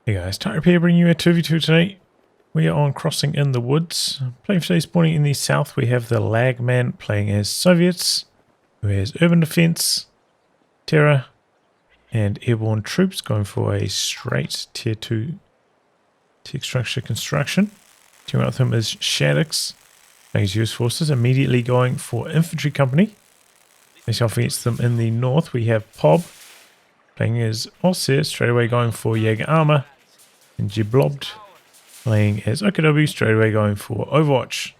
Hey guys, Type here bringing you a 2v2 today. We are on Crossing in the Woods. Playing for today, spawning in the south, we have TheLaGmAn playing as Soviets, who has Urban Defense, Terror, and Airborne troops going for a straight tier 2 tech structure construction. Teaming up with him is shadics, playing as US forces, immediately going for Infantry company. Myself against them in the north, we have Pob playing as Ostheer, straight away going for Jaeger Armour, and Geblobt playing as OKW, straight away going for Overwatch.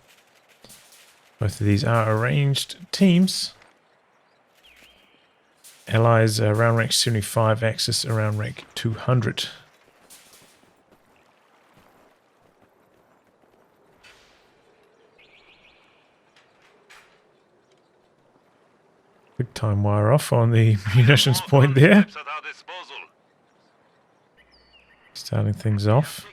Both of these are arranged teams. Allies around rank 75, Axis around rank 200. Big time wire off on the munitions point there. Starting things off.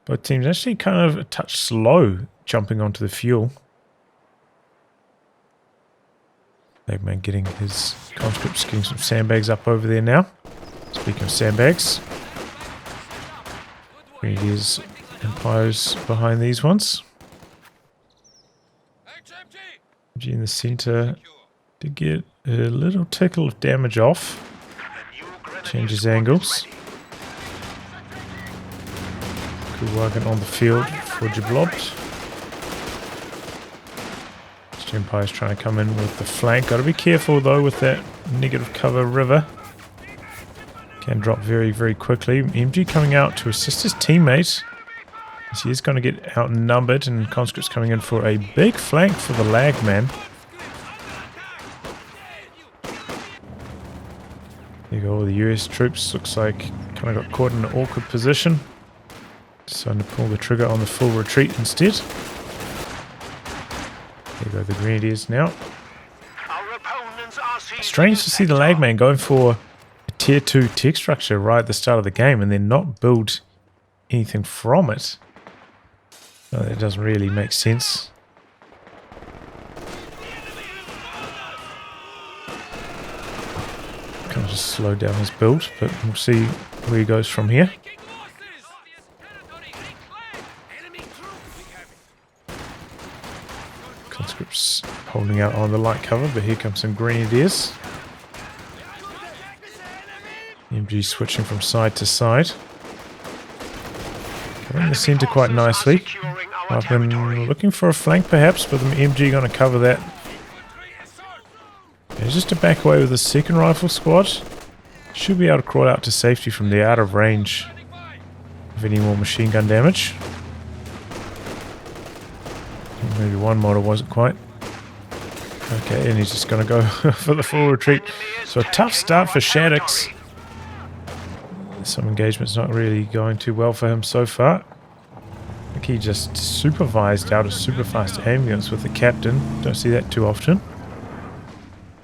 Both teams actually kind of a touch slow jumping onto the fuel. TheLaGmAn getting his conscripts, getting some sandbags up over there now. Speaking of sandbags, Grenadiers Empires behind these ones. MG in the center did get a little tickle of damage off. Changes angles. Good working on the field for Geblobt. Empire's trying to come in with the flank. Got to be careful though with that negative cover river. Can drop very, very quickly. MG coming out to assist his teammate. He is going to get outnumbered, and conscripts coming in for a big flank for the TheLaGmAn. There you go, the US troops looks like kind of got caught in an awkward position. Deciding to pull the trigger on the full retreat instead. There go the Grenadiers now. Strange to see the TheLaGmAn going for a tier 2 tech structure right at the start of the game and then not build anything from it. No, that doesn't really make sense. Kind of just slow down his build, but we'll see where he goes from here. Conscripts holding out on the light cover, but here comes some Grenadiers. MG switching from side to side. Covering the centre quite nicely. I've been looking for a flank perhaps, but the MG going to cover that. And just to back away with the second rifle squad. Should be able to crawl out to safety from there, out of range of any more machine gun damage. Maybe one model wasn't quite. Okay, and he's just going to go for the full retreat. So a tough start for shadics. Some engagement's not really going too well for him so far. I think he just supervised out a super fast ambulance with the captain. Don't see that too often.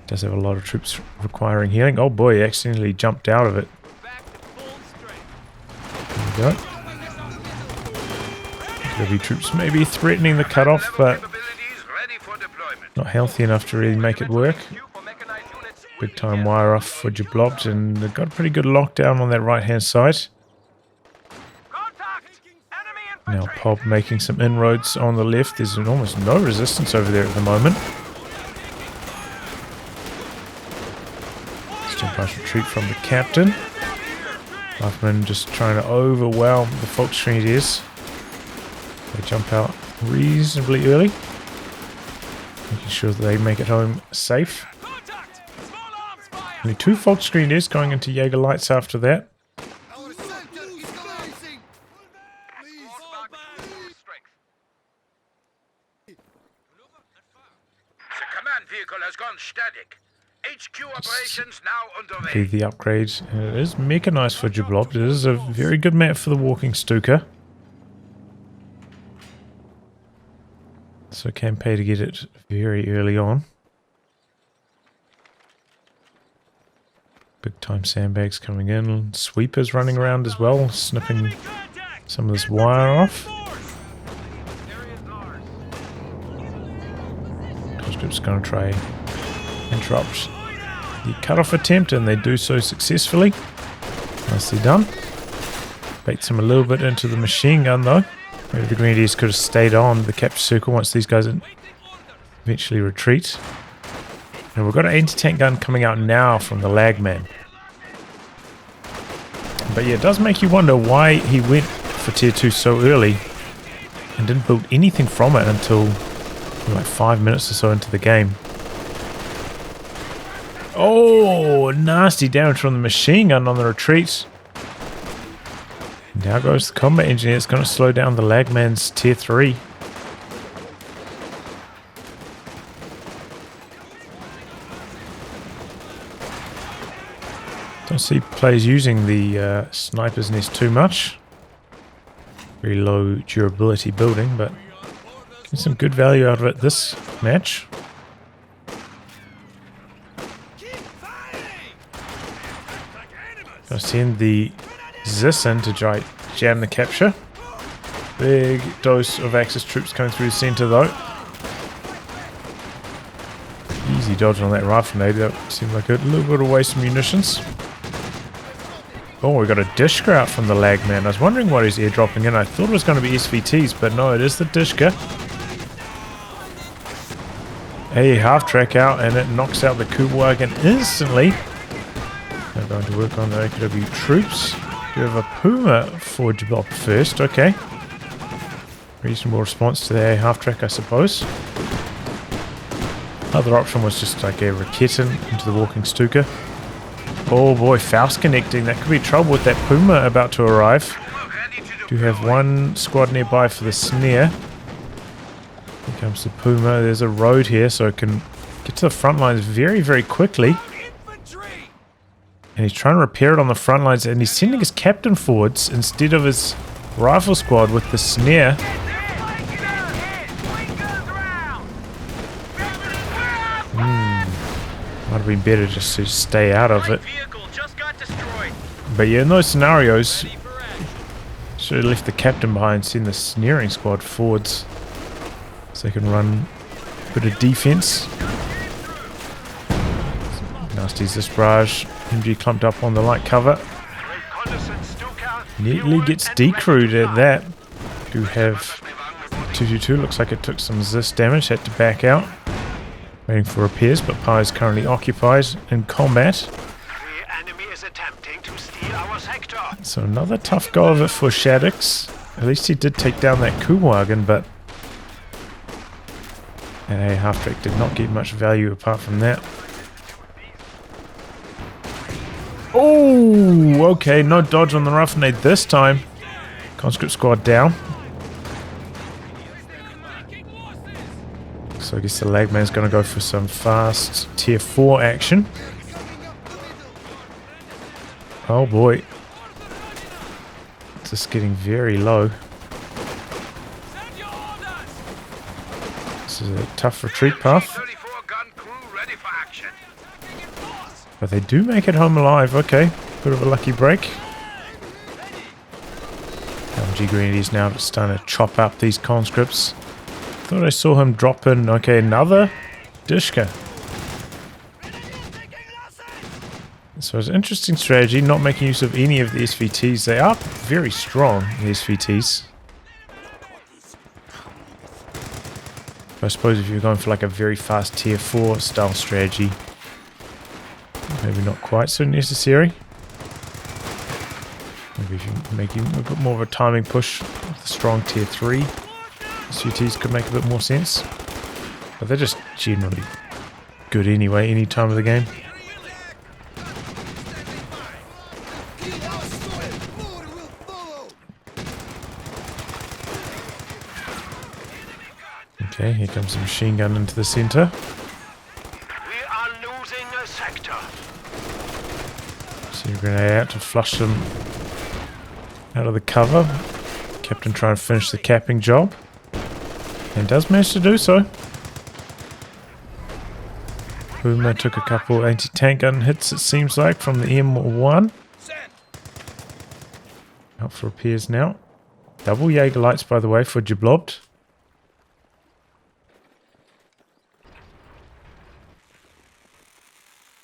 Does have a lot of troops requiring healing. Oh boy, he accidentally jumped out of it. There we go. Heavy troops maybe threatening the cutoff, but not healthy enough to really make it work. Big time wire off for Geblobt, and they've got a pretty good lockdown on that right hand side. Now Pob making some inroads on the left. There's almost no resistance over there at the moment. Still retreat from the captain. Huffman just trying to overwhelm the Fox Grenadiers. They jump out reasonably early, making sure that they make it home safe. Only 2 Fox Grenadiers going into Jaeger lights after that. The command vehicle has gone static. HQ operations now underway. The upgrade it is mechanized for Geblobt. It is a very good map for the walking Stuka. So can pay to get it very early on. Big time sandbags coming in. Sweepers running around as well, snipping some of this wire off. Conscripts going to try interrupt the cutoff attempt, and they do so successfully. Nicely done. Baits him a little bit into the machine gun though. Maybe the Grenadiers could have stayed on the capture circle once these guys eventually retreat. And we've got an anti-tank gun coming out now from the TheLaGmAn. But yeah, it does make you wonder why he went for tier 2 so early and didn't build anything from it until like 5 minutes or so into the game. Oh, nasty damage from the machine gun on the retreat. Now goes the combat engineer. It's going to slow down the TheLaGmAn's tier 3. Don't see players using the sniper's nest too much. Very low durability building, but getting some good value out of it this match. I'll send the Zis in to try jam the capture. Big dose of Axis troops coming through the centre though. Easy dodge on that rifle nade. That seemed like a little bit of waste of munitions. Oh, we got a Dishka out from the TheLaGmAn. I was wondering what he's airdropping in. I thought it was going to be SVTs, but no, it is the Dishka. A half-track out, and it knocks out the Kubwagen instantly. They're going to work on the AKW troops. Do have a Puma for Geblobt first, okay. Reasonable response to the half-track, I suppose. Other option was just like a Raketin into the walking Stuka. Oh boy, Faust connecting. That could be trouble with that Puma about to arrive. Do have one squad nearby for the snare. Here comes the Puma. There's a road here, so it can get to the front lines very, very quickly. And he's trying to repair it on the front lines, and he's sending his captain forwards instead of his rifle squad with the snare. Might have been better just to stay out of it. But yeah, in those scenarios, should have left the captain behind, send the snaring squad forwards so they can run a bit of defense. Nasty Zis barrage. MG clumped up on the light cover. Neatly gets decrewed at that. Do have 222. Looks like it took some Zis damage. Had to back out. Waiting for repairs, but Pi is currently occupied in combat. So another tough go of it for Shadics. At least he did take down that Kubwagen, but that A half-track did not get much value apart from that. Oh, okay, no dodge on the Roughneade this time. Conscript squad down. So I guess the TheLaGmAn's going to go for some fast tier 4 action. Oh boy. Just getting very low. This is a tough retreat path. But they do make it home alive. Okay, bit of a lucky break. LG Grenadiers now just starting to chop up these conscripts. Thought I saw him drop in. Okay, another Dishka. So it's an interesting strategy, not making use of any of the SVTs. They are very strong, the SVTs. I suppose if you're going for like a very fast tier 4 style strategy, maybe not quite so necessary. Maybe if you're making a bit more of a timing push with a strong tier 3, SVTs could make a bit more sense. But they're just generally good anyway, any time of the game. Okay, here comes the machine gun into the center. We are losing a sector. So grenade out to flush them out of the cover. Captain trying to finish the capping job. And does manage to do so. Puma took a couple anti-tank gun hits, it seems like, from the M1. Out for repairs now. Double Jaeger lights, by the way, for Geblobt.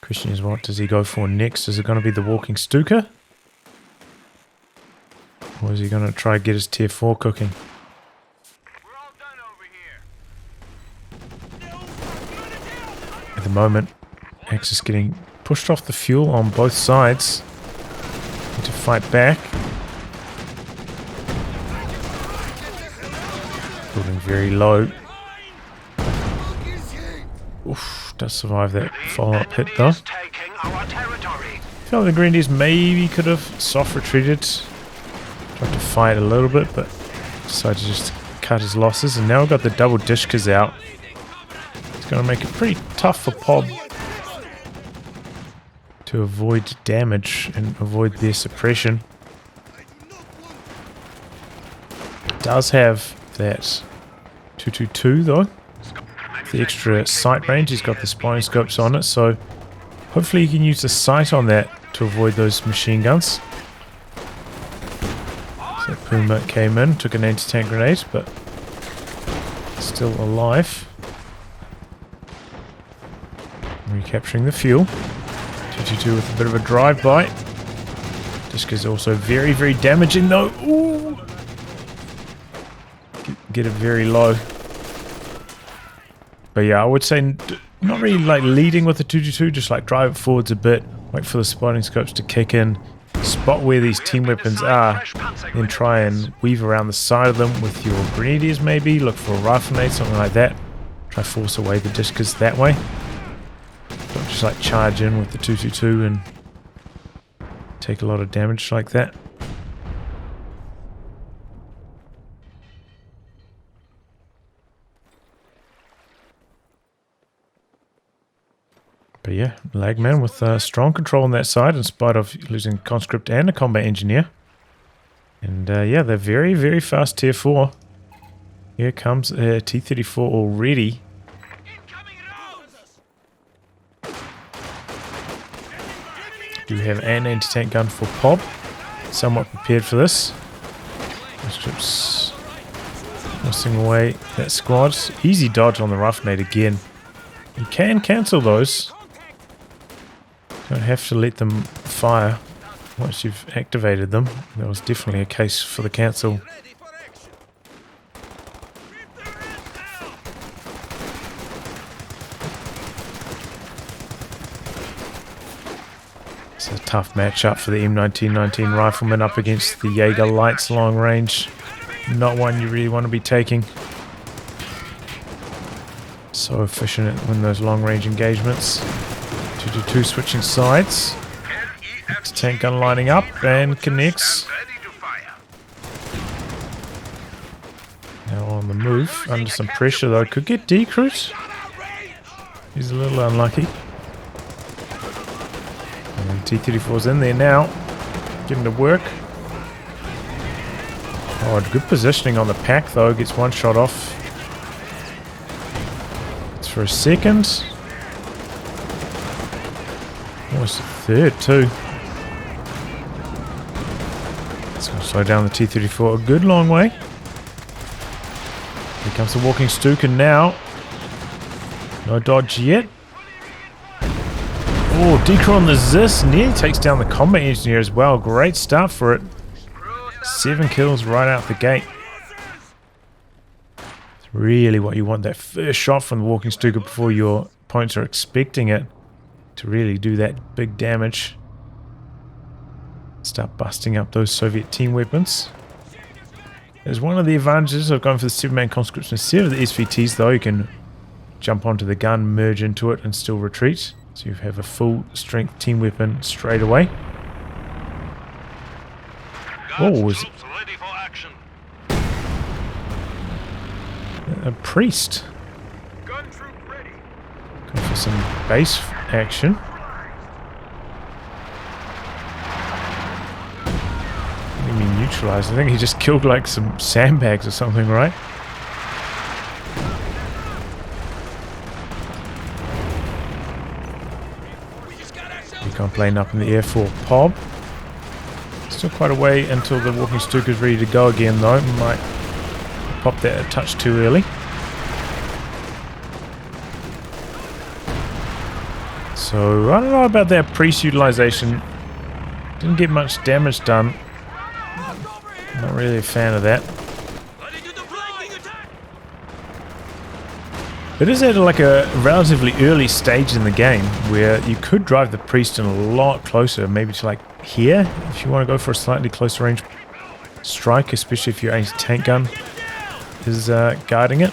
Question is, what does he go for next? Is it going to be the walking Stuka? Or is he going to try to get his tier 4 cooking? We're all done over here. At the moment, Axis getting pushed off the fuel on both sides. Need to fight back. Building very low. Oof, does survive that follow-up hit though. Felt the Grenadiers maybe could have soft retreated. Tried to fight a little bit, but decided to just cut his losses. And now we've got the double Dishkas out. It's going to make it pretty tough for Pob to avoid damage and avoid their suppression. Does have that 222 though. The extra sight range, he's got the spotting scopes on it, so hopefully he can use the sight on that to avoid those machine guns. So Puma came in, took an anti-tank grenade, but still alive. Recapturing the fuel. 222 with a bit of a drive-by. Just because also very, very damaging though. Ooh. Get it very low. But yeah, I would say not really like leading with the 222, just like drive it forwards a bit, wait for the spotting scopes to kick in, spot where these team weapons are, then try and weave around the side of them with your grenadiers maybe, look for a rifle grenade, something like that. Try force away the Dishkas that way. Don't just like charge in with the 222 and take a lot of damage like that. But yeah, LAGMAN with strong control on that side in spite of losing conscript and a combat engineer. And yeah, they're very, very fast tier 4. Here comes a T-34 already. Do have an anti-tank gun for Pob. Somewhat prepared for this. Conscripts missing away that squad. Easy dodge on the rifle grenade again. You can cancel those. Don't have to let them fire once you've activated them. That was definitely a case for the cancel. It's a tough matchup for the M1919 rifleman up against the Jaeger lights long range. Not one you really want to be taking. So efficient in those long range engagements. 222 switching sides. Tank gun lining up and connects. Now on the move, under some pressure though. Could get decruit. He's a little unlucky. And T-34's in there now. Getting to work. Oh, good positioning on the pack though. Gets one shot off. It's for a second. Almost a third too. It's going to slow down the T-34 a good long way. Here comes the walking Stuka now. No dodge yet. Oh, decro on the Zis. Nearly takes down the combat engineer as well. Great start for it. 7 kills right out the gate. It's really what you want. That first shot from the walking Stuka before your opponents are expecting it to really do that big damage. Start busting up those Soviet team weapons. There's one of the advantages of going for the 7-man conscripts instead of the SVTs though. You can jump onto the gun, merge into it and still retreat. So you have a full strength team weapon straight away. Oh, was a priest. Going for some base action. Neutralized. I think he just killed like some sandbags or something, right? Recon plane up in the air for Pob. Still quite a way until the walking Stuka is ready to go again though. Might pop that a touch too early. So I don't know about that priest utilization. Didn't get much damage done. Not really a fan of that. It is at like a relatively early stage in the game where you could drive the priest in a lot closer, maybe to like here, if you want to go for a slightly closer range strike, especially if your anti-tank gun is guarding it.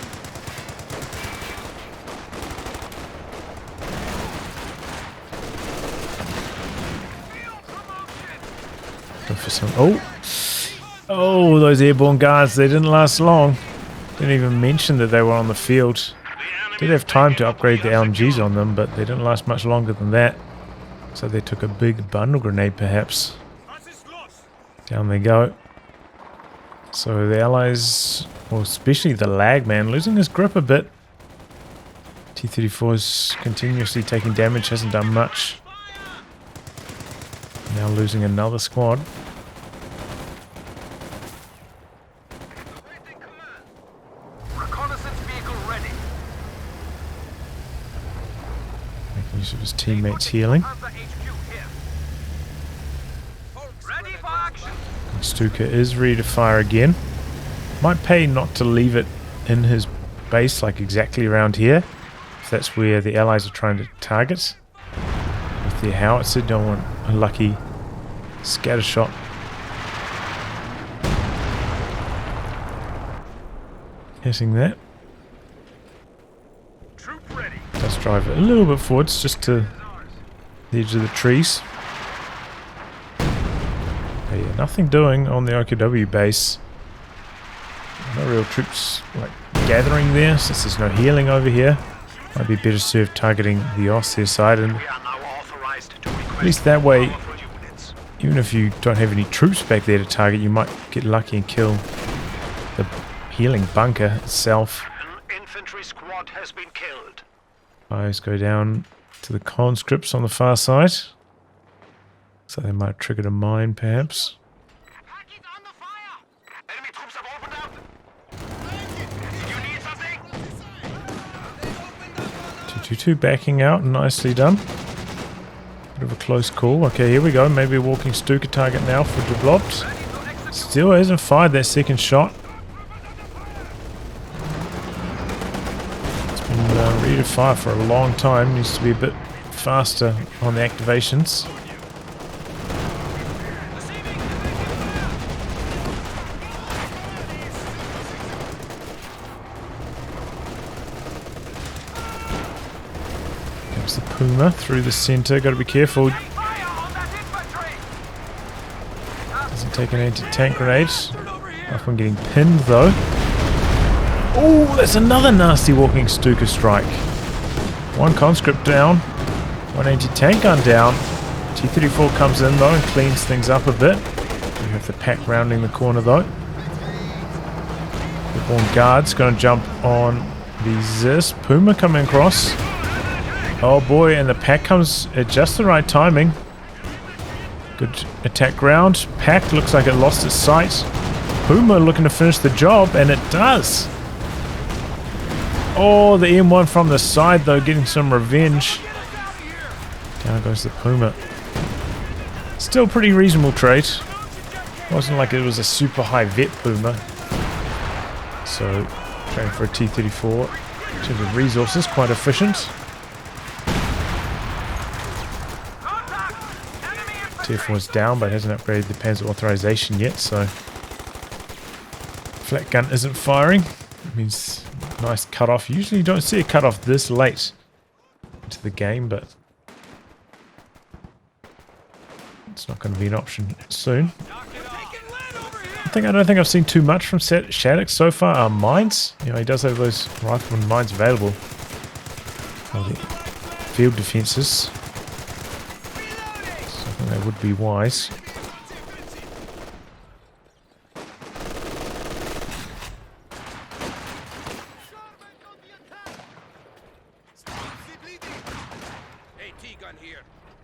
Go for some. Oh, those airborne guards, they didn't last long. Didn't even mention that they were on the field. Did have time to upgrade the LMGs on them, but they didn't last much longer than that. So they took a big bundle grenade, perhaps. Down they go. So the allies, well, especially the TheLaGmAn, losing his grip a bit. T-34 is continuously taking damage, hasn't done much. Now losing another squad. Making use of his teammates healing. Stuka is ready to fire again. Might pay not to leave it in his base, like exactly around here, if that's where the allies are trying to target. With their howitzer, don't want a lucky scatter shot. Hitting that. Does drive it a little bit forwards, just to the edge of the trees. Yeah, nothing doing on the OKW base. No real troops like gathering there, since there's no healing over here. Might be better served targeting the Ostheer side, and at least that way, even if you don't have any troops back there to target, you might get lucky and kill the healing bunker itself. An infantry squad has been killed. Fires go down to the conscripts on the far side. So they might have triggered a mine, perhaps. On the fire. Enemy troops have opened up. You need something? 222 backing out, nicely done. Bit of a close call. Okay, here we go. Maybe a walking Stuka target now for Geblobt. Still hasn't fired that second shot. It's been ready to fire for a long time. Needs to be a bit faster on the activations. The Puma through the center, got to be careful. Doesn't take an anti-tank grenade. Off on getting pinned though. Oh, that's another nasty walking Stuka strike. One conscript down, one anti-tank gun down. T-34 comes in though and cleans things up a bit. We have the pack rounding the corner though. The Airborne guard's going to jump on the Zis. Puma coming across. Oh boy, and the pack comes at just the right timing. Good attack round. Pack looks like it lost its sight. Puma looking to finish the job, and it does. Oh, the M1 from the side though, getting some revenge. Down goes the Puma. Still pretty reasonable trade. Wasn't like it was a super high vet Puma. So, going for a T-34. In terms of resources, quite efficient. T-4 is down, but hasn't upgraded the Panzer authorization yet, so flat gun isn't firing. It means nice cutoff. Usually you don't see a cutoff this late into the game, but it's not going to be an option soon. I don't think I've seen too much from shadics so far. Mines, you know, he does have those rifleman mines available for the field defenses. That would be wise.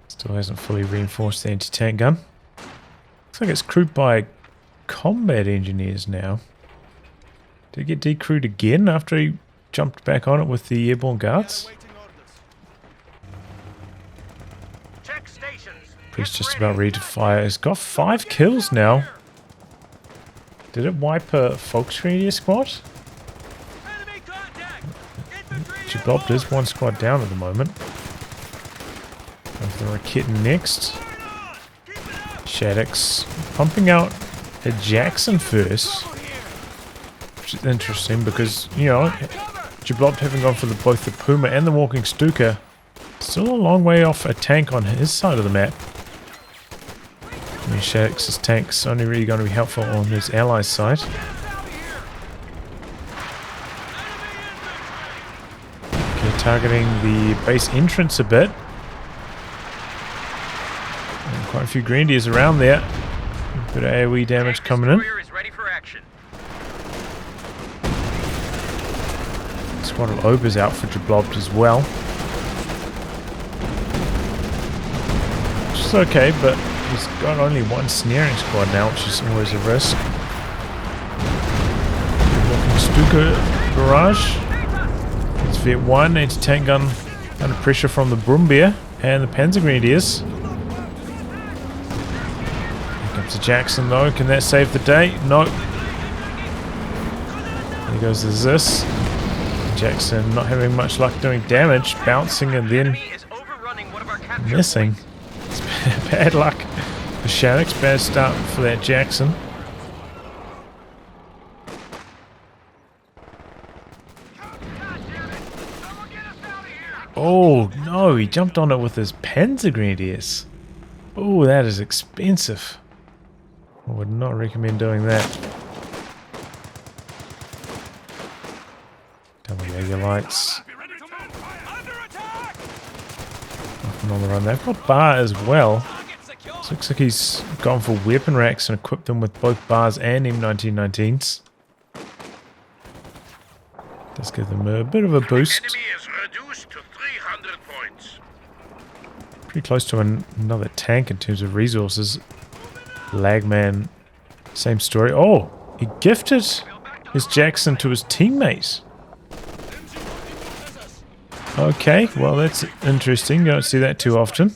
Still hasn't fully reinforced the anti-tank gun. Looks like it's crewed by combat engineers now. Did it get decrewed again after he jumped back on it with the airborne guards? Priest just about ready to fire. He's got 5 kills now. Did it wipe a Volksgrenadier squad? Enemy contact! Infantry Geblobt is one squad down at the moment. Going for the Raketen next. Shadics pumping out a Jackson first. Which is interesting because, you know, Geblobt having gone for both the Puma and the Walking Stuka, still a long way off a tank on his side of the map. I mean, Shadics' tank's only really going to be helpful on his allies' side. Okay, targeting the base entrance a bit. And quite a few Grenadiers around there. A bit of AoE damage coming in. Squad of Obers out for Geblobt as well. Which is okay, but he's got only one snaring squad now, which is always a risk. Walking Stuka barrage. It's Vet 1, anti-tank gun under pressure from the Brumbier and the Panzer Grenadiers. Here comes the Jackson though, can that save the day? No. There goes the Zis. Jackson not having much luck doing damage, bouncing and then missing. It's bad luck for Shadics, bad start for that Jackson. Oh no, he jumped on it with his Panzer Grenadiers. Oh, that is expensive. I would not recommend doing that. Double Jaeger lights. Nothing on the run. They've got bar as well. So looks like he's gone for weapon racks and equipped them with both bars and M1919s. Does give them a bit of a boost. Pretty close to another tank in terms of resources. TheLaGmAn, same story. Oh, he gifted his Jackson to his teammate. Okay, well that's interesting. You don't see that too often.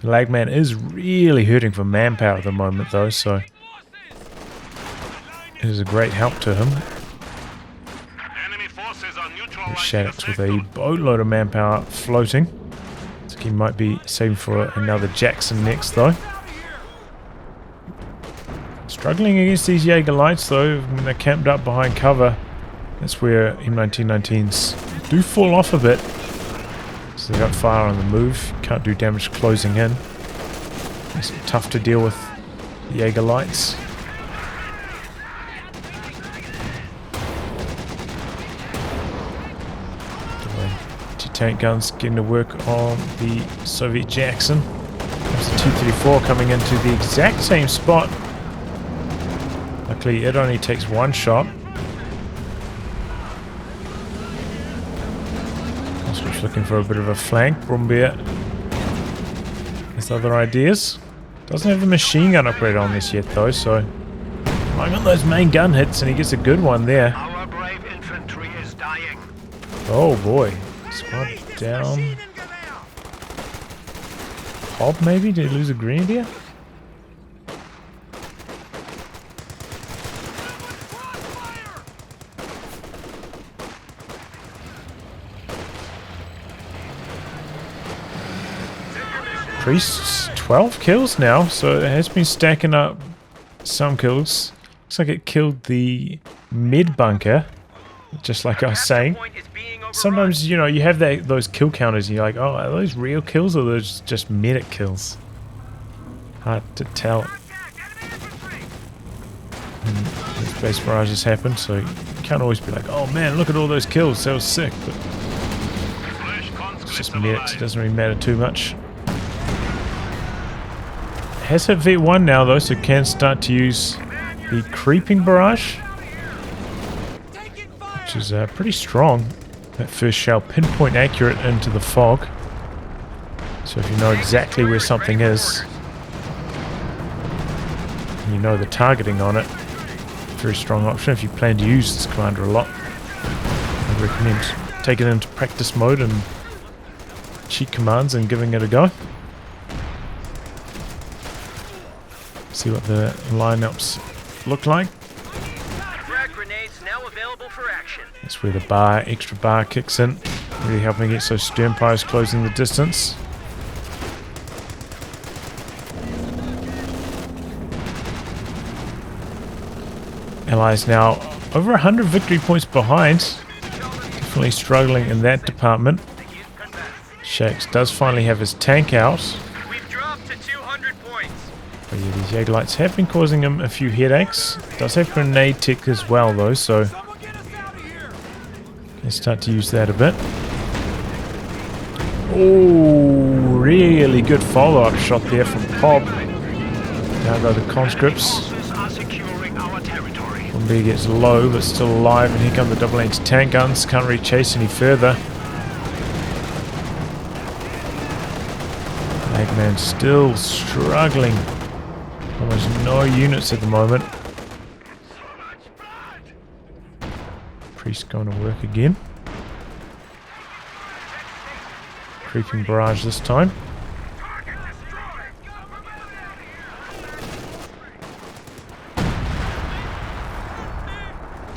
TheLaGmAn is really hurting for manpower at the moment though, so it is a great help to him. There's Shadics with a boatload of manpower floating. So he might be saving for another Jackson next though. Struggling against these Jaeger lights though, when they're camped up behind cover. That's where M1919s do fall off a bit. So they got fire on the move, can't do damage closing in. It's tough to deal with Jaeger lights. Tank guns getting to work on the Soviet Jackson. There's the T-34 coming into the exact same spot. Luckily it only takes one shot. Ostheer's looking for a bit of a flank. Brumbier has other ideas. Doesn't have a machine gun upgrade on this yet though, so relying on those main gun hits and he gets a good one there. Our brave infantry is dying. Oh boy. Squad down. Hob maybe? Did he lose a Grenadier? Priest's 12 kills now, so it has been stacking up some kills. Looks like it killed the mid bunker, just like I was saying. Sometimes, you know, you have those kill counters and you're like, oh, are those real kills or are those just medic kills? Hard to tell. And base barrages happen, so you can't always be like, oh man, look at all those kills, that was sick. But it's just medics, it doesn't really matter too much. It has hit V1 now though, so it can start to use the creeping barrage, which is pretty strong. That first shell pinpoint accurate into the fog. So if you know exactly where something is, and you know the targeting on it, very strong option if you plan to use this commander a lot. I recommend taking it into practice mode and cheat commands and giving it a go. See what the lineups look like. Frag grenades now available for action. That's where the extra bar kicks in, really helping get those stern pyres closing the distance. Allies now over 100 victory points behind. Definitely struggling in that department. Shadics does finally have his tank out. We've dropped to 200 points. But yeah, these Jaeger lights have been causing him a few headaches. Does have grenade tech as well though, so can start to use that a bit. Oh, really good follow-up shot there from Pop. Now go the conscripts. Bombardier gets low but still alive, and here come the double anti-tank guns. Can't really chase any further. TheLaGmAn still struggling. Almost no units at the moment. Priest going to work again. Creeping barrage this time.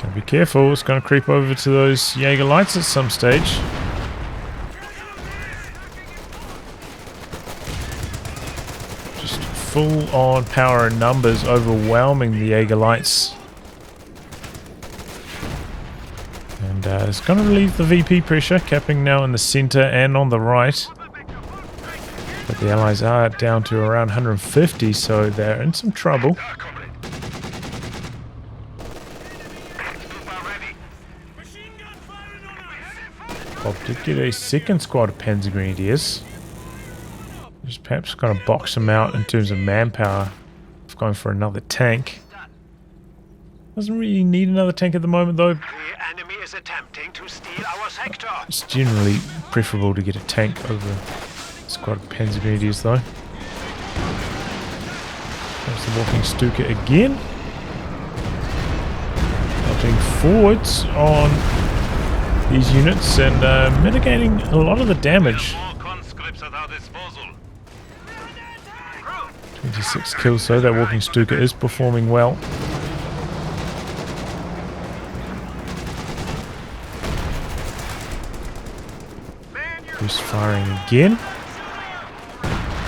Gotta be careful, it's going to creep over to those Jaeger lights at some stage. Just full on power and numbers overwhelming the Jaeger lights. And it's going to relieve the VP pressure, capping now in the center and on the right. But the Allies are down to around 150, so they're in some trouble. Bob did get a second squad of Panzer Grenadiers. Just perhaps going to box them out in terms of manpower of going for another tank. Doesn't really need another tank at the moment though. The enemy is attempting to steal our sector. It's generally preferable to get a tank over a squad of Panzer Grenadiers though. There's the walking Stuka again. Melting forwards on these units and mitigating a lot of the damage. 26 kills, so that walking Stuka is performing well. Just firing again.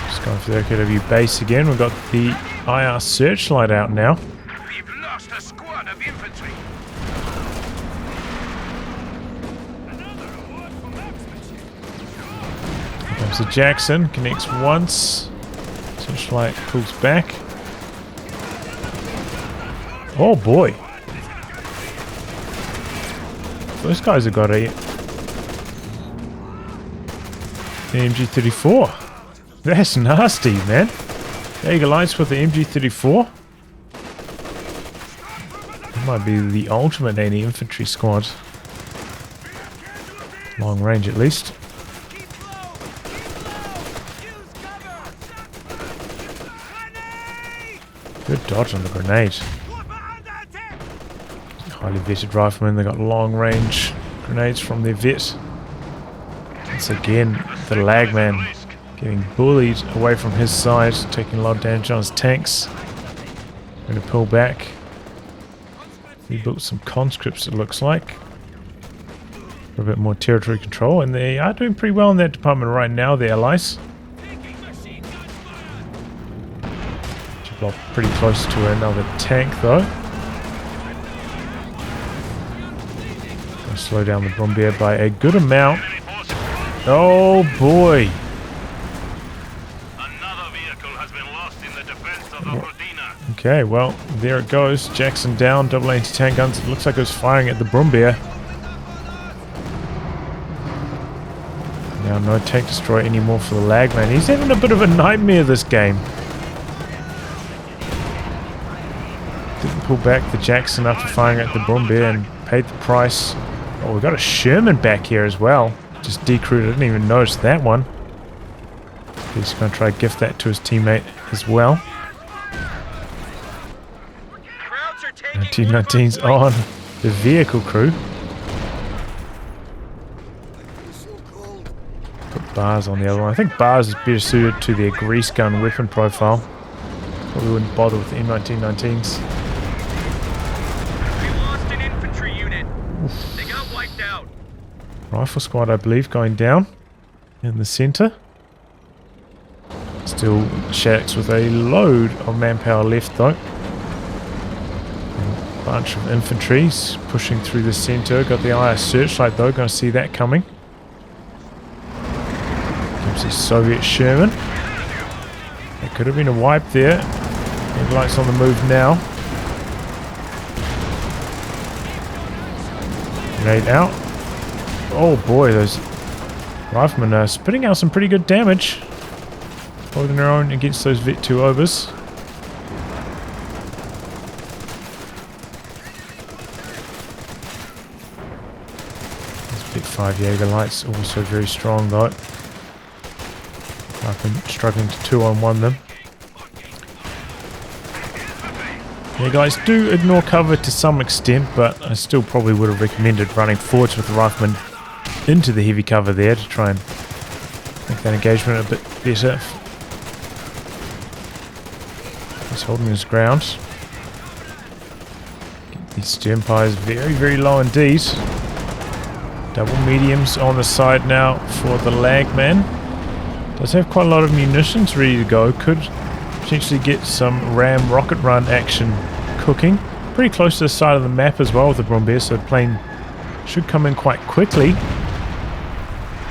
Just going for the OKW base again. We've got the IR searchlight out now. We've lost a squad of infantry. Here comes the Jackson. Connects once. Searchlight pulls back. Oh boy. Those guys have got a MG34. That's nasty, man. Jaeger lights with the MG34. That might be the ultimate anti-infantry squad. Long range at least. Good dodge on the grenade. Highly vetted riflemen. They got long range grenades from their vet. Once again, TheLaGmAn getting bullied away from his side, taking a lot of damage on his tanks. Going to pull back. He built some conscripts, it looks like. For a bit more territory control, and they are doing pretty well in that department right now, the Allies. Geblobt pretty close to another tank though. Gonna slow down the Bombardier by a good amount. Oh boy! Another vehicle has been lost in the defense of Rodina. Okay, well, there it goes. Jackson down, double anti-tank guns. It looks like it was firing at the Bombardier. Now no tank destroy anymore for TheLaGmAn. He's having a bit of a nightmare this game. Didn't pull back the Jackson after firing at the Bombardier and paid the price. Oh, we've got a Sherman back here as well. Just decrewed. I didn't even notice that one. He's going to try to gift that to his teammate as well. 1919's on the vehicle crew. Put bars on the other one. I think bars is better suited to their grease gun weapon profile. Probably wouldn't bother with the M1919s. Rifle squad, I believe, going down in the center. Still shadics with a load of manpower left though. And a bunch of infantries pushing through the center. Got the IR searchlight though, going to see that coming. Gives a Soviet Sherman. That could have been a wipe there. Headlights on the move now. Grenade out. Oh boy, those riflemen are spitting out some pretty good damage. Holding their own against those Vet 2 overs. These Vet 5 Jaeger lights also very strong though. I've been struggling to 2-on-1 them. Yeah, guys, do ignore cover to some extent, but I still probably would have recommended running forwards with the rifleman into the heavy cover there to try and make that engagement a bit better. He's holding his ground. Get these stern pies very, very low indeed. Double mediums on the side now for the LAGMAN. Does have quite a lot of munitions ready to go. Could potentially get some ram rocket run action cooking. Pretty close to the side of the map as well with the Brombeer, so the plane should come in quite quickly.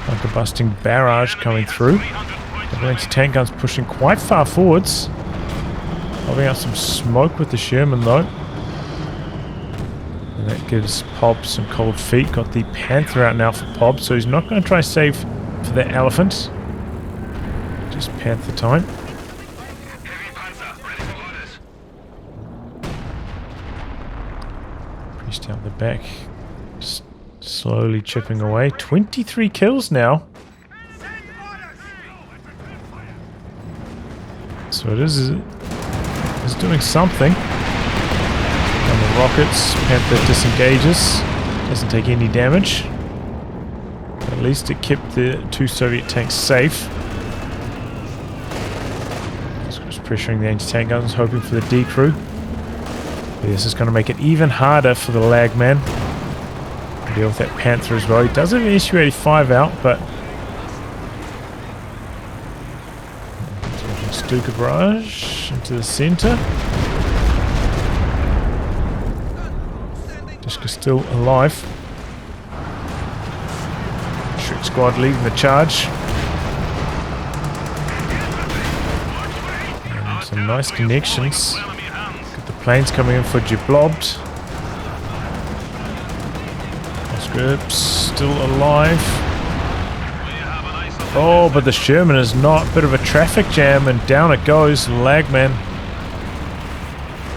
Like a busting barrage coming through. The anti-tank guns pushing quite far forwards. Holding out some smoke with the Sherman though. And that gives Pob some cold feet. Got the Panther out now for Pob, so he's not going to try to save for that Elephant. Just Panther time. Priest out the back. Just slowly chipping away. 23 kills now. So it is doing something. And the rockets, Panther disengages, doesn't take any damage. At least it kept the 2 Soviet tanks safe. Just pressuring the anti-tank guns, hoping for the decrew. But this is going to make it even harder for the LAGMAN. Deal with that Panther as well. He does have an SU-85 out, but Stuka barrage into the center. Dishka's still alive. Shrek squad leading the charge. And some nice connections. Got the planes coming in for Geblobt. Ostheer still alive. Oh, but the Sherman is not. Bit of a traffic jam, and down it goes. LAGMAN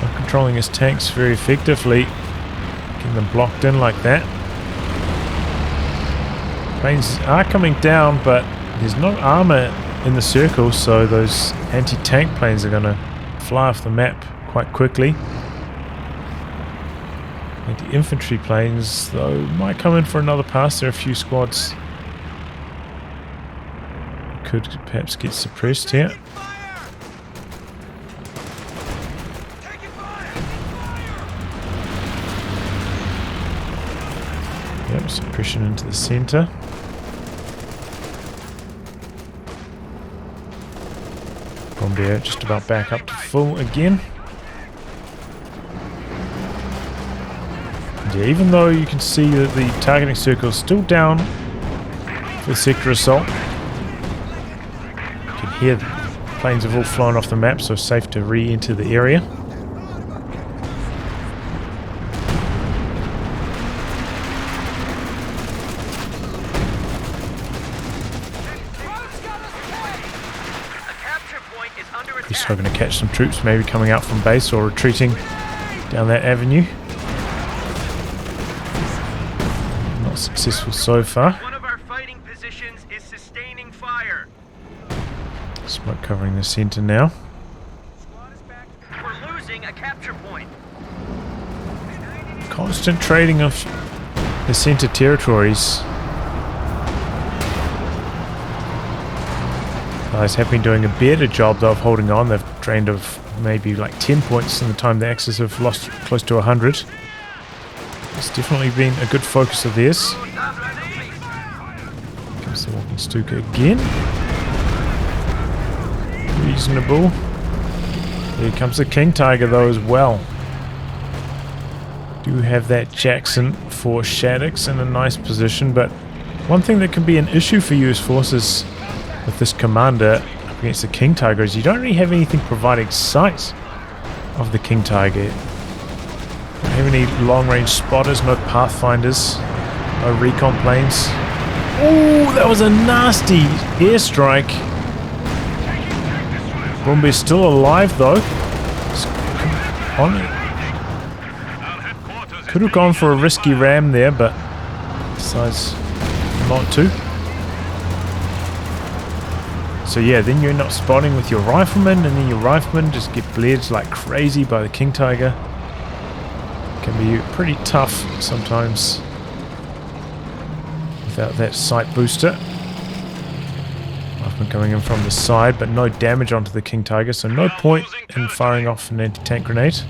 not controlling his tanks very effectively. Getting them blocked in like that. Planes are coming down, but there's no armor in the circle, so those anti-tank planes are going to fly off the map quite quickly. And the infantry planes, though, might come in for another pass. There are a few squads. Could perhaps get suppressed here. Yep, suppression into the center. Brombeer just about back up to full again. And yeah, even though you can see that the targeting circle is still down for the sector assault, here, the planes have all flown off the map, so safe to re-enter the area. He's hoping to catch some troops, maybe coming out from base or retreating down that avenue. Not successful so far. One of our fighting positions is sustaining fire. Smoke covering the center now. We're losing a capture point. Constant trading of the center territories. Guys have been doing a better job though of holding on. They've drained of maybe like 10 points in the time the Axis have lost close to 100. It's definitely been a good focus of theirs. There's the walking Stuka again. Reasonable. Here comes the King Tiger though as well. Do have that Jackson for shadics in a nice position, but one thing that can be an issue for US forces with this commander against the King Tiger is you don't really have anything providing sight of the King Tiger. You don't have any long-range spotters, no pathfinders, no recon planes. Oh, that was a nasty airstrike. Brumby's still alive though. Could have gone for a risky ram there, but decides not to. So yeah, then you're not spotting with your riflemen, and then your riflemen just get blared like crazy by the King Tiger. Can be pretty tough sometimes without that sight booster. Rifleman coming in from the side, but no damage onto the King Tiger, so no point in firing off an anti-tank grenade.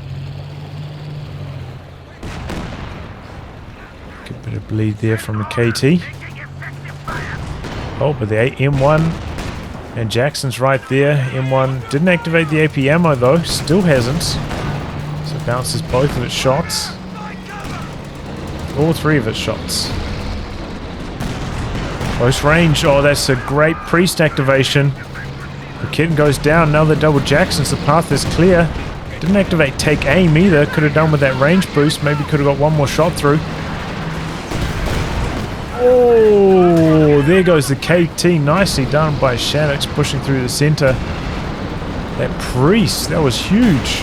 Good bit of bleed there from the KT. Oh, but the M1 and Jackson's right there. M1 didn't activate the AP ammo though, still hasn't. So bounces both of its shots. All three of its shots. Close range. Oh, that's a great priest activation. The kitten goes down. Now the double Jacksons. The path is clear. Didn't activate take aim either. Could have done with that range boost. Maybe could have got one more shot through. Oh, there goes the KT. Nicely done by Shadics pushing through the center. That priest. That was huge.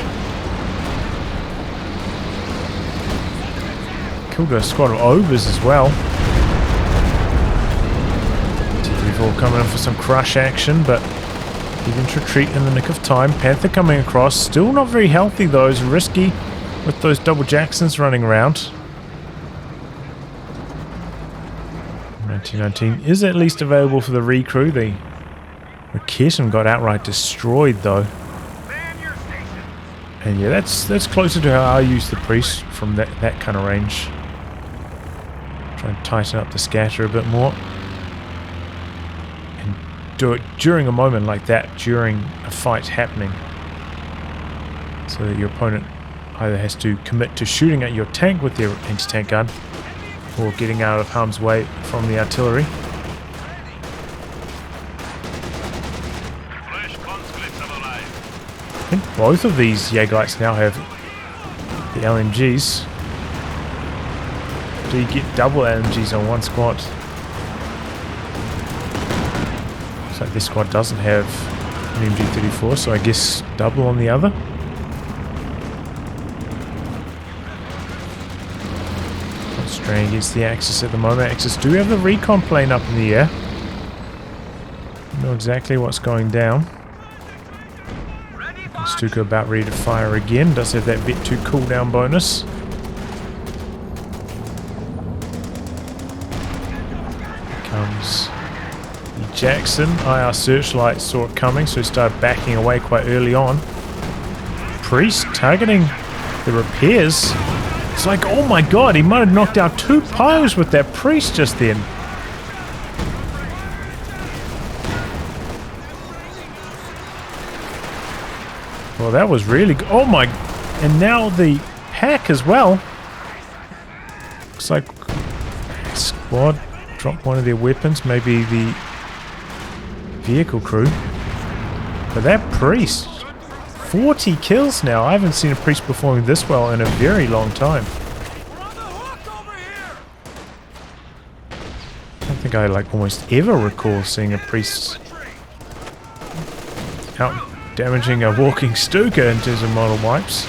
Killed a squad of ogres as well. T-34 coming in for some crush action, but even to retreat in the nick of time. Panther coming across, still not very healthy though. It's risky with those double Jacksons running around. 1919 is at least available for the recrew. The Kitten got outright destroyed though. And yeah, that's closer to how I use the priest from that kind of range. Try and tighten up the scatter a bit more. And do it during a moment like that, during a fight happening. So that your opponent either has to commit to shooting at your tank with their anti-tank gun, or getting out of harm's way from the artillery. I think both of these Jaegerites now have the LMGs. Do you get double LMGs on one squad? Looks like this squad doesn't have an MG34, so I guess double on the other. Not straying against the Axis at the moment. Axis do have the recon plane up in the air. Know exactly what's going down. Stuka about ready to fire again. Does have that bit 2 cooldown bonus. Here comes the Jackson. IR Searchlight saw it coming, so he started backing away quite early on. Priest targeting the repairs. It's like, oh my god, he might have knocked out 2 piles with that priest just then. Well, that was really good. Oh my... And now the pack as well. Looks like squad dropped one of their weapons. Maybe the vehicle crew. But that priest... 40 kills now. I haven't seen a priest performing this well in a very long time. I don't think I almost ever recall seeing a priest out damaging a walking Stuka in terms of model wipes.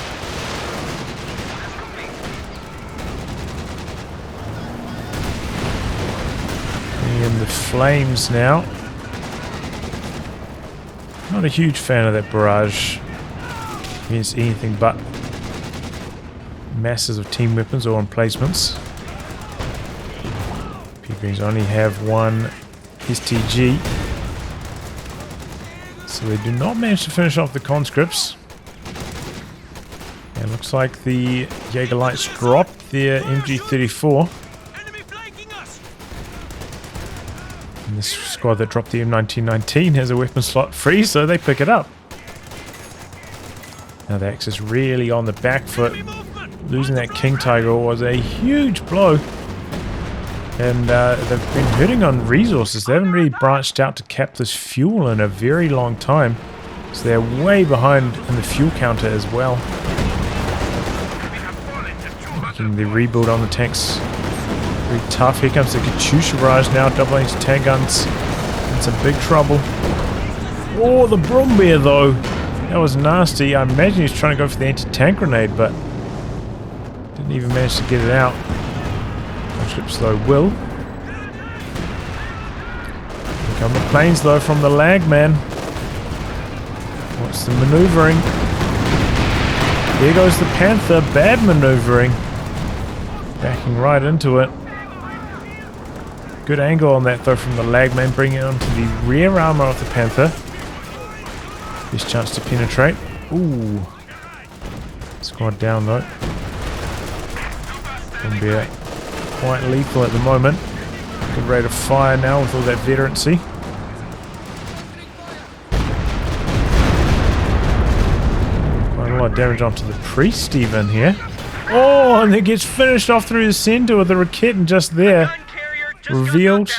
And the flames now. Not a huge fan of that barrage against anything but masses of team weapons or emplacements. P-Greens only have one STG. So they do not manage to finish off the conscripts. And it looks like the Jaeger Lights dropped their MG34. And this squad that dropped the M1919 has a weapon slot free, so they pick it up. Now the Axis really on the back foot. Losing that King Tiger was a huge blow. And they've been hurting on resources. They haven't really branched out to cap this fuel in a very long time. So they're way behind in the fuel counter as well. Making the rebuild on the tanks very tough. Here comes the Katyusha barrage now, doubling to tank guns. In some big trouble. Oh, the Brumbeer though. That was nasty. I imagine he's trying to go for the anti-tank grenade, but didn't even manage to get it out. Ships though will. Here come the planes though from the LAGMAN. What's the maneuvering? There goes the Panther. Bad maneuvering. Backing right into it. Good angle on that though from the LAGMAN, bringing it onto the rear armor of the Panther. Best chance to penetrate. Ooh. Squad down though. Brumbeer quite lethal at the moment. Good rate of fire now with all that veterancy. Quite a lot of damage onto the priest even here. Oh, and it gets finished off through the center with the Raketten just there. Revealed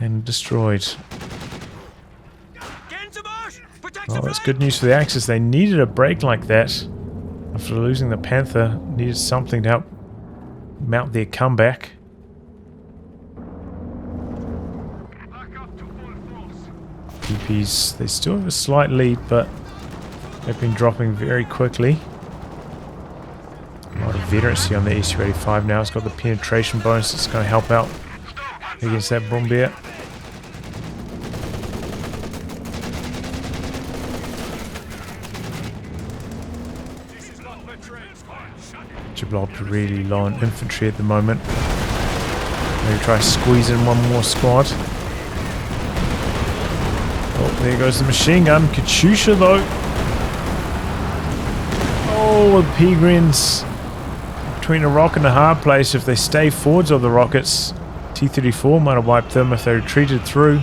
and destroyed. Oh, that's good news for the Axis. They needed a break like that. After losing the Panther, needed something to help mount their comeback. PPs, they still have a slight lead, but they've been dropping very quickly. A lot of veterancy on the SU-85 now. It's got the penetration bonus that's going to help out against that Brumbeer. Geblobt really low on infantry at the moment. Maybe try to squeeze in one more squad. Oh, there goes the machine gun. Katyusha though. Oh, the Peregrines between a rock and a hard place. If they stay forwards of the rockets, T-34 might have wiped them if they retreated through.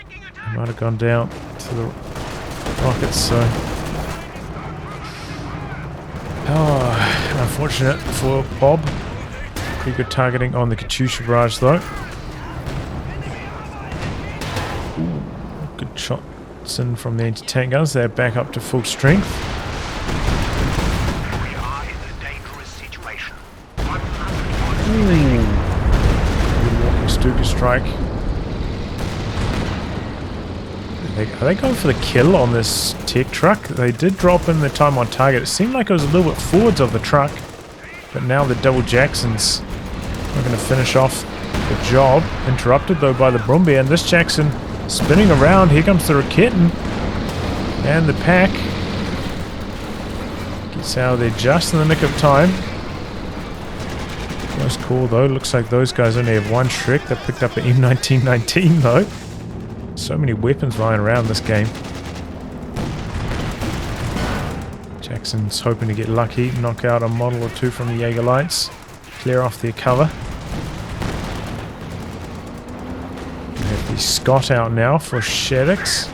They might have gone down to the rockets, so... Oh, unfortunate for Bob. Pretty good targeting on the Katyusha barrage though. Ooh, good shots in from the anti-tank guns. They're back up to full strength. We are in a dangerous situation. Ooh. Good walking Stuka strike. Are they going for the kill on this tech truck? They did drop in the time on target. It seemed like it was a little bit forwards of the truck. But now the double Jacksons are going to finish off the job. Interrupted though by the Brumbeer. And this Jackson spinning around. Here comes the Raketten. And the pack gets out of there just in the nick of time. Close call though. Looks like those guys only have one Shrek. They picked up an M1919 though. So many weapons lying around this game. Jackson's hoping to get lucky, knock out a model or two from the Jaeger lights, clear off their cover. We have the Scott out now for shadics.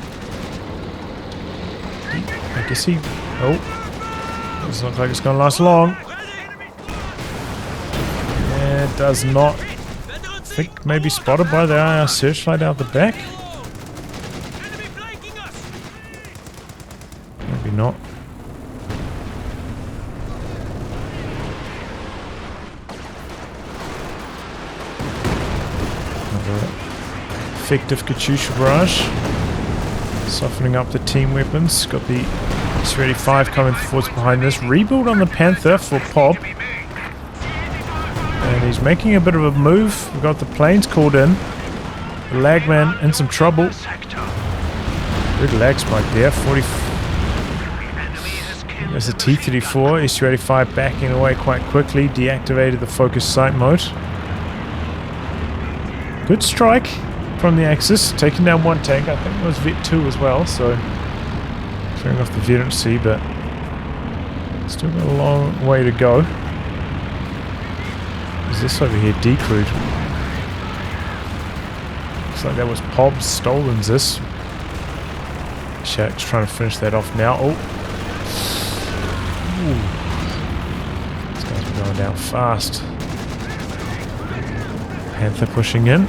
I guess he... Oh, doesn't look like it's going to last long. Yeah, it does not. I think maybe spotted by the IR searchlight out the back. Maybe not. Another effective Katyusha barrage. Softening up the team weapons. Got the S-35 coming forwards behind this. Rebuild on the Panther for Pop. And he's making a bit of a move. We've got the planes called in. The LAGMAN in some trouble. Good lag spike there. 40. There's the T-34. SU-85 backing away quite quickly. Deactivated the focus sight mode. Good strike from the Axis. Taking down one tank. I think it was Vet 2 as well. So clearing off the veterancy, but still got a long way to go. Is this over here decrewed? Looks like that was Pob's stolen this. Shadic's trying to finish that off now. Oh. Ooh. These guys are going down fast. Panther pushing in.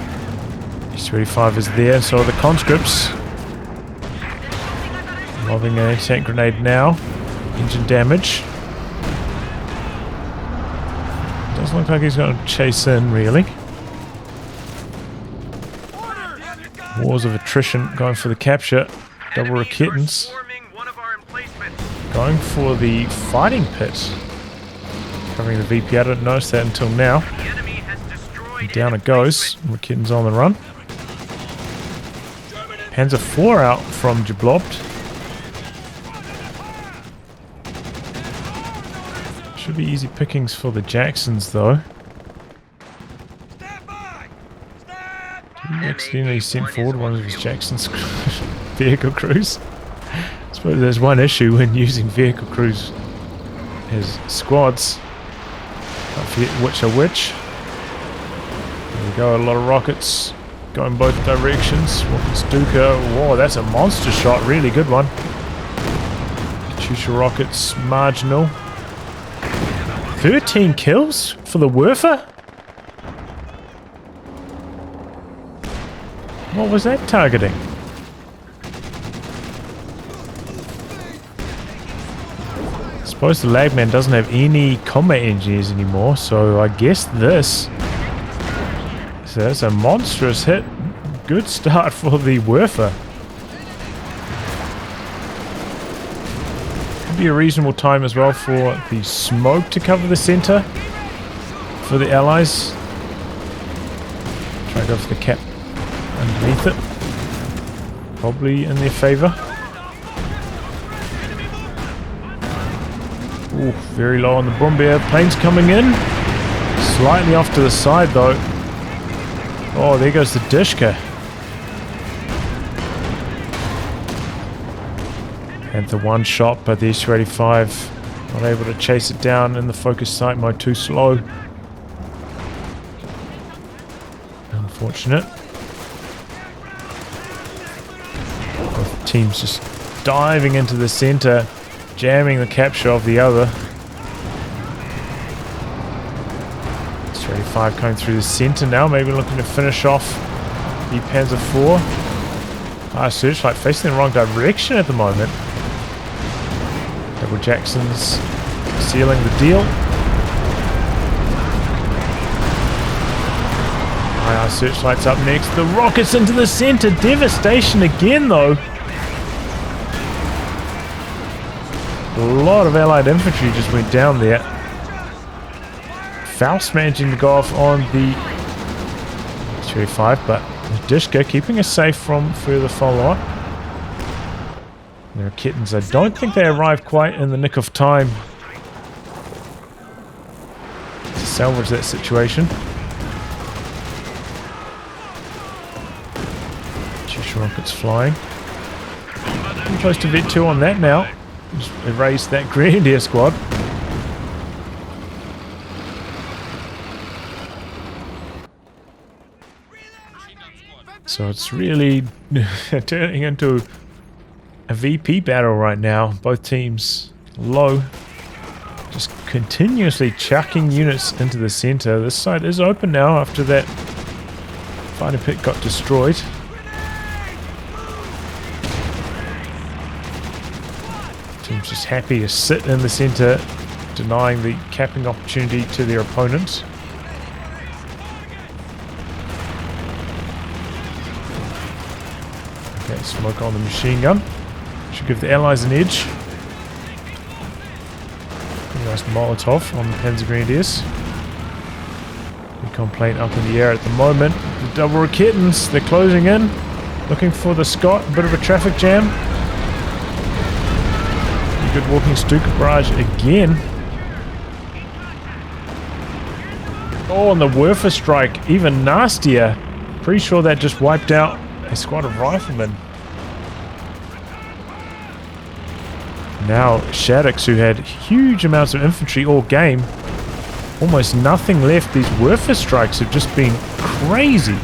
S-35 is there, so are the conscripts. Lobbing an anti-tank grenade now. Engine damage. Doesn't look like he's going to chase in, really. Wars of attrition going for the capture. Double Raketans. Going for the fighting pit. Covering the VP. I didn't notice that until now. And down it goes. Raketans on the run. Panzer IV out from Geblobt. Should be easy pickings for the Jacksons, though. He accidentally sent forward one of his Jackson's vehicle crews. I suppose there's one issue when using vehicle crews as squads. Can't forget which are which. There we go, a lot of rockets going both directions. Walking Stuka. Whoa, that's a monster shot. Really good one. Katyusha rockets marginal. 13 kills for the Werfer? What was that targeting? I suppose the TheLaGmAn doesn't have any combat engineers anymore, so I guess this. So that's a monstrous hit. Good start for the Werfer. Be a reasonable time as well for the smoke to cover the center for the Allies. Try to go for the cap underneath it. Probably in their favor. Ooh, very low on the bomber. Planes coming in. Slightly off to the side though. Oh, there goes the Dishka. And the one shot, but the S-35 not able to chase it down in the focus sight mode, too slow. Unfortunate. Both teams just diving into the center, jamming the capture of the other. S-35 coming through the center now, maybe looking to finish off the Panzer IV. Searchlight facing the wrong direction at the moment. Double Jacksons sealing the deal. IR searchlights up next. The rockets into the center. Devastation again, though. A lot of Allied infantry just went down there. Faust managing to go off on the 35, but Dishka keeping us safe from further follow-up. There are kittens. I don't think they arrived quite in the nick of time to salvage that situation. Katyusha rockets flying. Pretty close to Vet 2 on that now. Just erased that Grenadier squad. So it's really turning into a VP battle right now. Both teams low. Just continuously chucking units into the center. This side is open now after that fighting pit got destroyed. Team's just happy to sit in the center, denying the capping opportunity to their opponents. Okay, smoke on the machine gun. Should give the Allies an edge. Pretty nice Molotov on the Panzer Grenadiers. Recon plane up in the air at the moment. The double Raketans, they're closing in. Looking for the Scott, a bit of a traffic jam. Good walking Stuka barrage again. Oh, and the Werfer strike, even nastier. Pretty sure that just wiped out a squad of riflemen. Now Shadics, who had huge amounts of infantry all game, almost nothing left. These Werfer strikes have just been crazy.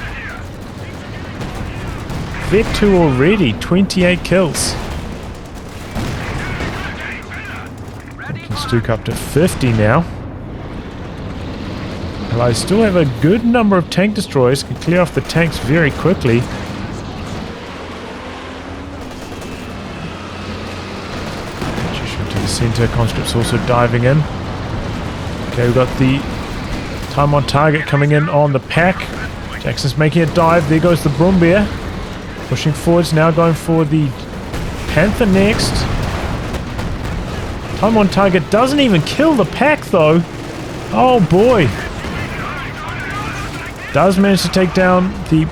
Vet 2 already, 28 kills. Can Stuke up to 50 now. Allies still have a good number of tank destroyers, can clear off the tanks very quickly. To the center, conscripts also diving in. Okay, we've got the time on target coming in on the pack. Jackson's making a dive. There goes the Brumbeer. Pushing forwards now, going for the Panther next. Time on target doesn't even kill the pack though. Oh boy. Does manage to take down the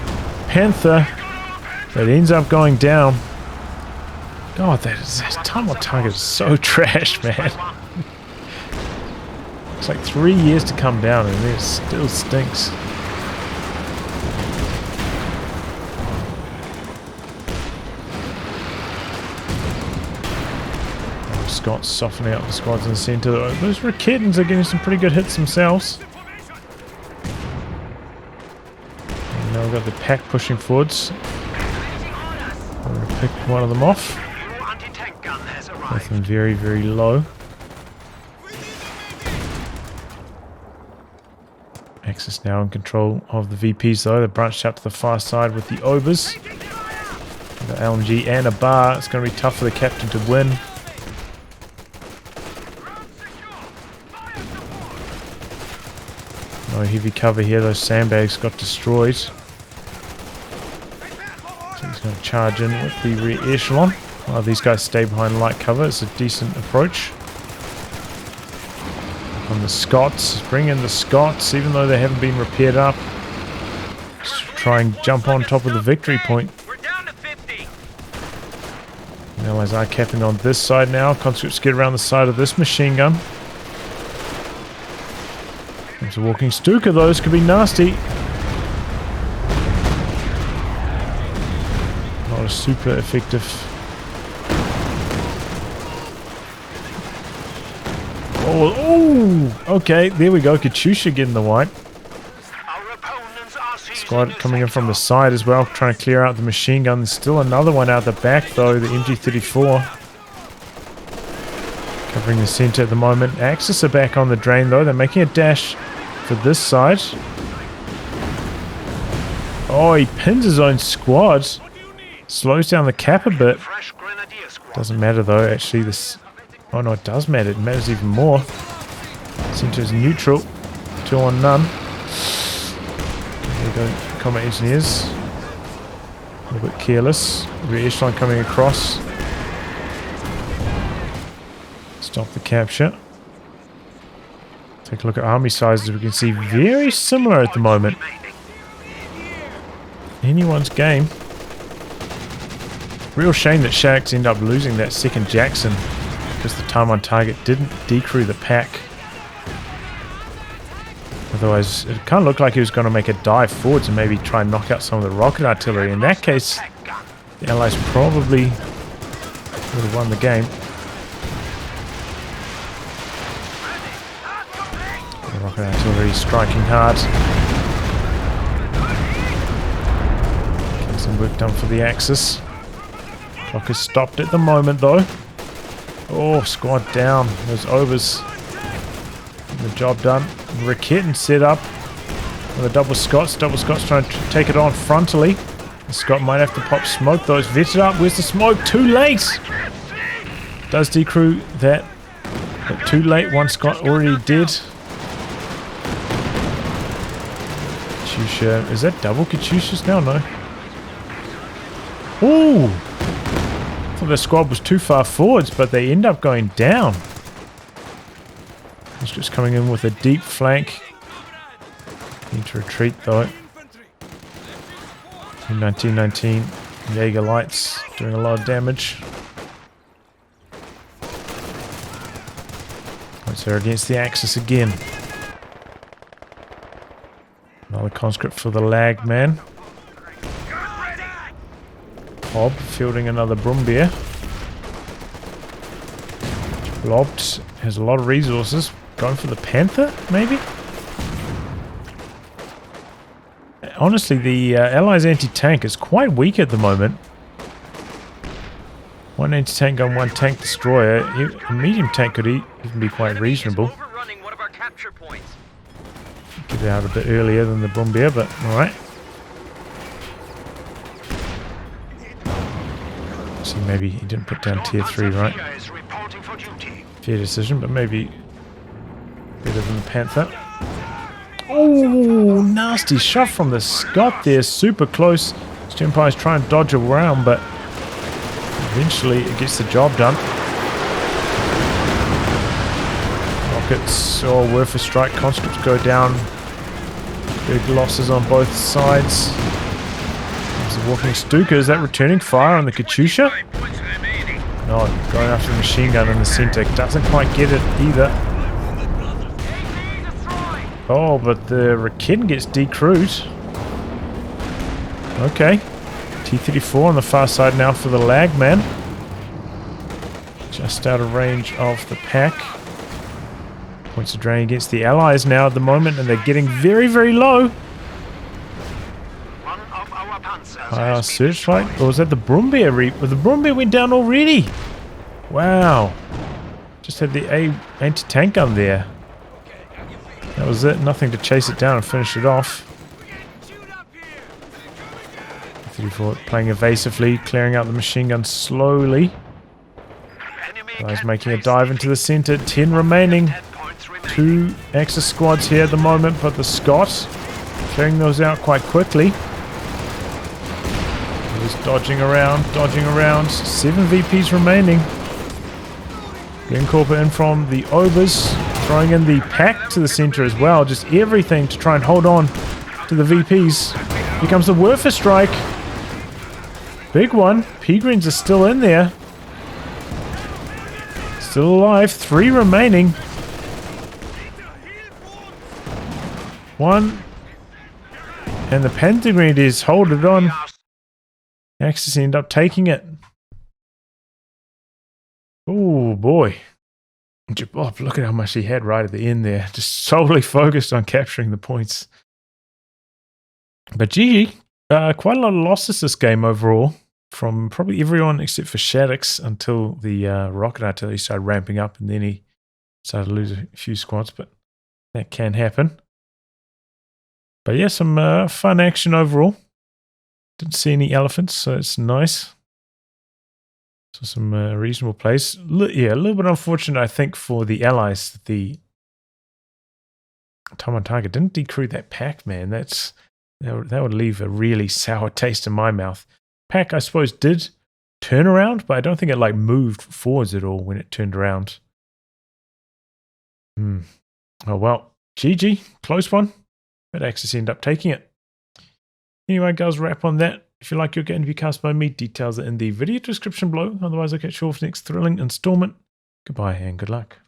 Panther, but ends up going down. God, that time on target is so trash, man. It's like 3 years to come down and it still stinks. Scott's softening up the squads in the centre. Those Raketans are getting some pretty good hits themselves. And now we've got the pack pushing forwards. I'm going to pick one of them off. With them very, very low. Axis now in control of the VPs though. They're branched out to the far side with the Obers. The LMG and a bar. It's going to be tough for the captain to win. No heavy cover here. Those sandbags got destroyed. So he's going to charge in with the rear echelon. While these guys stay behind light cover. It's a decent approach. On the Scots, bring in the Scots, even though they haven't been repaired up. Just try and jump on top of the victory point. We're down to 50. The Allies are capping on this side now. Conscripts get around the side of this machine gun. There's a walking Stuka, those could be nasty. Not a super effective. Oh, okay, there we go. Katyusha getting the white. Squad coming in from the side as well, trying to clear out the machine gun. There's still another one out the back though, the MG34. Covering the center at the moment. Axis are back on the drain though. They're making a dash for this side. Oh, he pins his own squad. Slows down the cap a bit. Doesn't matter though, actually this... Oh no, it does matter. It matters even more. Center is neutral. 2 on none. There we go. Combat engineers. A little bit careless. Rear echelon coming across. Stop the capture. Take a look at army sizes. We can see very similar at the moment. Anyone's game. Real shame that shadics end up losing that second Jackson. Because the time on target didn't decrew the pack. Otherwise, it kind of looked like he was going to make a dive forwards and maybe try and knock out some of the rocket artillery. In that case, the Allies probably would have won the game. The rocket artillery striking hard. Getting some work done for the Axis. Clock is stopped at the moment though. Oh, squad down. Those overs. The job done. Raketin set up with a double Scots. Double Scots trying to take it on frontally. The Scot might have to pop smoke. Those vetted up. Where's the smoke? Too late! Does decrew that. But too late. One Scot already dead. Katyusha. Is that double Katyushas now? No. Ooh! The squad was too far forwards, but they end up going down. It's just coming in with a deep flank. Need to retreat though. In 1919, Jaeger lights doing a lot of damage. Once they're against the Axis again. Another conscript for the TheLaGmAn. Bob fielding another Brumbeer. Geblobt has a lot of resources. Going for the Panther, maybe? Honestly, the Allies' anti-tank is quite weak at the moment. One anti-tank gun, one tank destroyer. A medium tank could even be quite reasonable. Get it out a bit earlier than the Bomber, but alright. See, maybe he didn't put down tier 3, right? Fair decision, but maybe better than the Panther. Oh, nasty shot from the Scot there. Super close. Stempire's trying to dodge around, but eventually it gets the job done. Rockets, worth a strike. Conscripts go down. Big losses on both sides. There's a walking Stuka. Is that returning fire on the Katyusha? No, going after the machine gun in the center. Doesn't quite get it either. Oh, but the Rakin gets decrewed. Okay. T-34 on the far side now for the LaGmAn. Just out of range of the pack. Points of drain against the Allies now at the moment, and they're getting very, very low. Searchlight? Or was that the Brumbeer Reap? Well, the Brumbeer went down already. Wow. Just had the anti-tank gun there. That was it. Nothing to chase it down and finish it off. 34 playing evasively, clearing out the machine gun slowly. Guys making a dive into the center. 10 remaining. 2 Axis squads here at the moment, but the Scot clearing those out quite quickly. Just dodging around, dodging around. 7 VPs remaining. Glencorp in from the Obers, throwing in the pack to the center as well. Just everything to try and hold on to the VPs. Here comes the Werfer strike. Big one. P-Greens are still in there. Still alive. 3 remaining. 1. And the Panther-Grenadiers hold it on. Axis end up taking it. Oh boy. Geblobt, look at how much he had right at the end there. Just solely focused on capturing the points. But GG, quite a lot of losses this game overall. From probably everyone except for shadics until the rocket artillery started ramping up, and then he started to lose a few squads, but that can happen. But yeah, some fun action overall. Didn't see any elephants, so it's nice. So some reasonable plays. Yeah, a little bit unfortunate, I think, for the Allies. The time on target didn't decrew that pack, man. That would leave a really sour taste in my mouth. Pack, I suppose, did turn around, but I don't think it like moved forwards at all when it turned around. Oh well, GG, close one. But Axis end up taking it. Anyway, guys, wrap on that. If you like your game to be cast by me, details are in the video description below. Otherwise, I'll catch you all for the next thrilling installment. Goodbye and good luck.